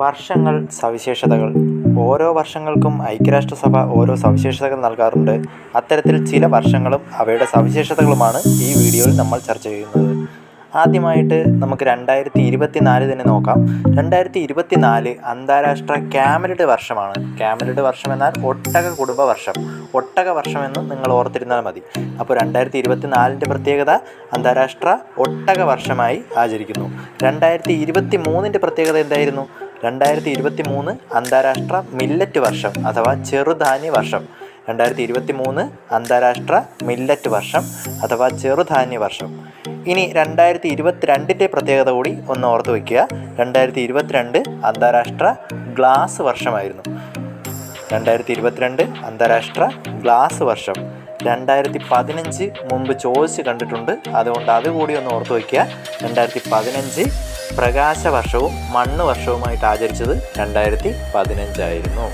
വർഷങ്ങൾ, സവിശേഷതകൾ. ഓരോ വർഷങ്ങൾക്കും ഐക്യരാഷ്ട്രസഭ ഓരോ സവിശേഷതകൾ നൽകാറുണ്ട്. അത്തരത്തിൽ ചില വർഷങ്ങളും അവയുടെ സവിശേഷതകളുമാണ് ഈ വീഡിയോയിൽ നമ്മൾ ചർച്ച ചെയ്യുന്നത്. ആദ്യമായിട്ട് നമുക്ക് 2024 തന്നെ നോക്കാം. 2024 അന്താരാഷ്ട്ര ക്യാമലിഡ് വർഷമാണ്. ക്യാമലിഡ് വർഷം എന്നാൽ ഒട്ടക കുടുംബ വർഷം, ഒട്ടക വർഷമെന്ന് നിങ്ങൾ ഓർത്തിരുന്നാൽ മതി. അപ്പോൾ 2024 പ്രത്യേകത അന്താരാഷ്ട്ര ഒട്ടക വർഷമായി ആചരിക്കുന്നു. 2023 പ്രത്യേകത എന്തായിരുന്നു? 2023 അന്താരാഷ്ട്ര മില്ലറ്റ് വർഷം അഥവാ ചെറുധാന്യ വർഷം. 2023 അന്താരാഷ്ട്ര മില്ലറ്റ് വർഷം അഥവാ ചെറുധാന്യ വർഷം. ഇനി 2022 പ്രത്യേകത കൂടി ഒന്ന് ഓർത്ത് വയ്ക്കുക. 2022 അന്താരാഷ്ട്ര ഗ്ലാസ് വർഷമായിരുന്നു. 2022 അന്താരാഷ്ട്ര ഗ്ലാസ് വർഷം. 2015 മുമ്പ് ചോദിച്ച് കണ്ടിട്ടുണ്ട്, അതുകൊണ്ട് അതുകൂടി ഒന്ന് ഓർത്ത് വയ്ക്കുക. 2015 പ്രകാശ വർഷവും മണ്ണ് വർഷവുമായിട്ട് ആചരിച്ചത് 2015 ആയിരുന്നു.